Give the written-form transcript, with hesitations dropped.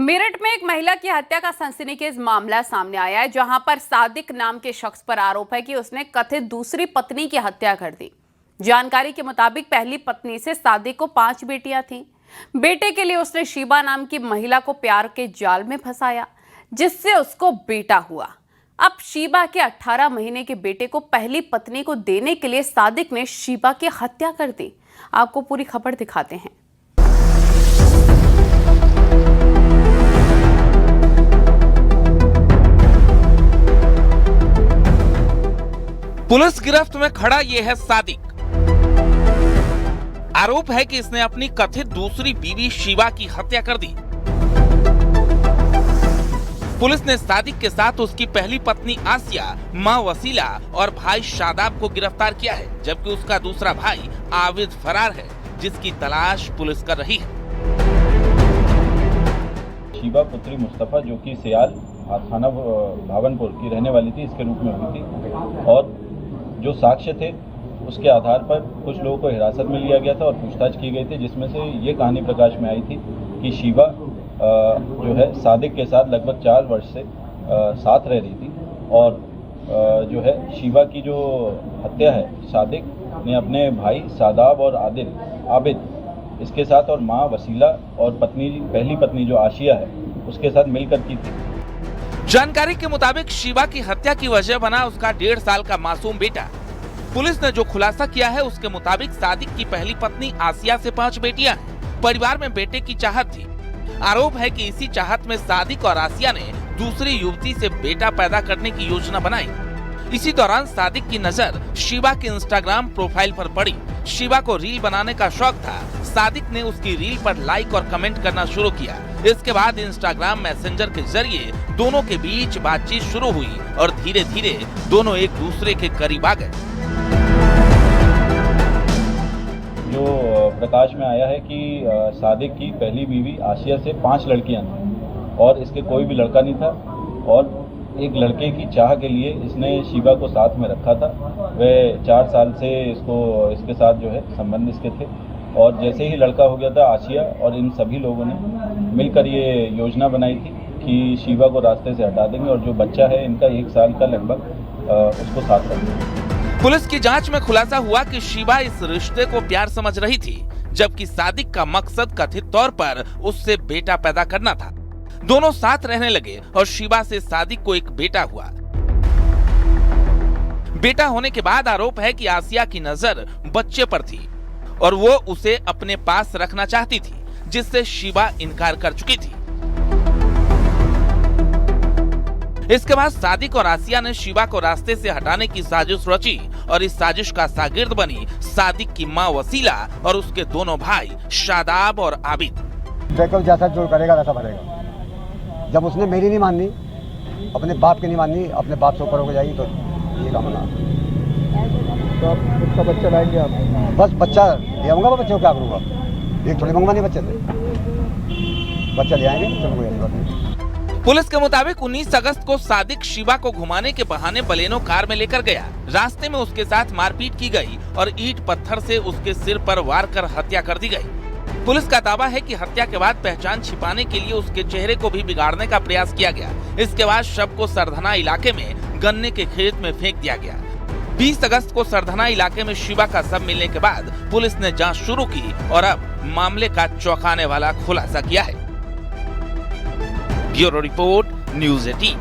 मेरठ में एक महिला की हत्या का सनसनीखेज मामला सामने आया है, जहां पर सादिक नाम के शख्स पर आरोप है कि उसने कथित दूसरी पत्नी की हत्या कर दी। जानकारी के मुताबिक पहली पत्नी से सादिक को 5 बेटियां थीं। बेटे के लिए उसने शीबा नाम की महिला को प्यार के जाल में फंसाया, जिससे उसको बेटा हुआ। अब शीबा के 18 महीने के बेटे को पहली पत्नी को देने के लिए सादिक ने शीबा की हत्या कर दी। आपको पूरी खबर दिखाते हैं। पुलिस गिरफ्त में खड़ा ये है सादिक। आरोप है कि इसने अपनी कथित दूसरी बीवी शीबा की हत्या कर दी। पुलिस ने सादिक के साथ उसकी पहली पत्नी आसिया, मां वसीला और भाई शादाब को गिरफ्तार किया है, जबकि उसका दूसरा भाई आबिद फरार है, जिसकी तलाश पुलिस कर रही है। शीबा पुत्री मुस्तफा, जो कि सियाल थाना भावनपुर की रहने वाली थी, इसके रूप में हुई थी और जो साक्ष्य थे उसके आधार पर कुछ लोगों को हिरासत में लिया गया था और पूछताछ की गई थी, जिसमें से ये कहानी प्रकाश में आई थी कि शीबा जो है सादिक के साथ लगभग 4 वर्ष से साथ रह रही थी और जो है शीबा की जो हत्या है सादिक ने अपने भाई शादाब और आबिद इसके साथ और माँ वसीला और पहली पत्नी जो आशिया है उसके साथ मिलकर की थी। जानकारी के मुताबिक शीबा की हत्या की वजह बना उसका 1.5 साल का मासूम बेटा। पुलिस ने जो खुलासा किया है उसके मुताबिक सादिक की पहली पत्नी आसिया से 5 बेटियां हैं। परिवार में बेटे की चाहत थी। आरोप है कि इसी चाहत में सादिक और आसिया ने दूसरी युवती से बेटा पैदा करने की योजना बनाई। इसी दौरान सादिक की नजर शीबा के इंस्टाग्राम प्रोफाइल पर पड़ी। शीबा को रील बनाने का शौक था। सादिक ने उसकी रील पर लाइक और कमेंट करना शुरू किया। इसके बाद इंस्टाग्राम मैसेंजर के जरिए दोनों के बीच बातचीत शुरू हुई और धीरे धीरे दोनों एक दूसरे के करीब आ गए। जो प्रकाश में आया है कि सादिक की पहली बीवी आशिया से 5 लड़कियां थीं और इसके कोई भी लड़का नहीं था और एक लड़के की चाह के लिए इसने शीबा को साथ में रखा था। वह 4 साल से इसके साथ जो है संबंध इसके थे और जैसे ही लड़का हो गया था आशिया और इन सभी लोगों ने मिलकर ये योजना बनाई थी कि शीबा को रास्ते से हटा देंगे और जो बच्चा है इनका 1 साल का लगभग उसको साथ रखेंगे। पुलिस की जांच में खुलासा हुआ कि शीबा इस रिश्ते को प्यार समझ रही थी, जबकि सादिक का मकसद कथित तौर पर उससे बेटा पैदा करना था। दोनों साथ रहने लगे और शीबा से सादिक को एक बेटा हुआ। बेटा होने के बाद आरोप है कि आसिया की नजर बच्चे पर थी और वो उसे अपने पास रखना चाहती थी, जिससे शीबा इनकार कर चुकी थी। इसके बाद सादिक और आसिया ने शीबा को रास्ते से हटाने की साजिश रची और इस साजिश का शागिर्द बनी सादिक की मां वसीला और उसके दोनों भाई शादाब और आबिद। देखो जैसा जो करेगा वैसा भरेगा। जब उसने मेरी नहीं माननी, अपने बाप की नहीं माननी, अपने बाप से ऊपर होकर जाएगी तो ये काम ना। तो आप उसका बच्चा लाएंगे आप? बस बच्चा ले आऊँगा, मैं बच्चे को क्या करूँगा? एक थोड़ी मंगवा नहीं बच्चे से, बच्चा ले आएंगे। चलो कोई बात नहीं। पुलिस के मुताबिक 19 अगस्त को सादिक शीबा को घुमाने के बहाने बलेनो कार में लेकर गया। रास्ते में उसके साथ मारपीट की गई और ईंट पत्थर से उसके सिर पर वार कर हत्या कर दी गई। पुलिस का दावा है कि हत्या के बाद पहचान छिपाने के लिए उसके चेहरे को भी बिगाड़ने का प्रयास किया गया। इसके बाद शव को सरधना इलाके में गन्ने के खेत में फेंक दिया गया। 20 अगस्त को सरधना इलाके में शीबा का शव मिलने के बाद पुलिस ने जांच शुरू की और अब मामले का चौंकाने वाला खुलासा किया है। Bureau report, news 18।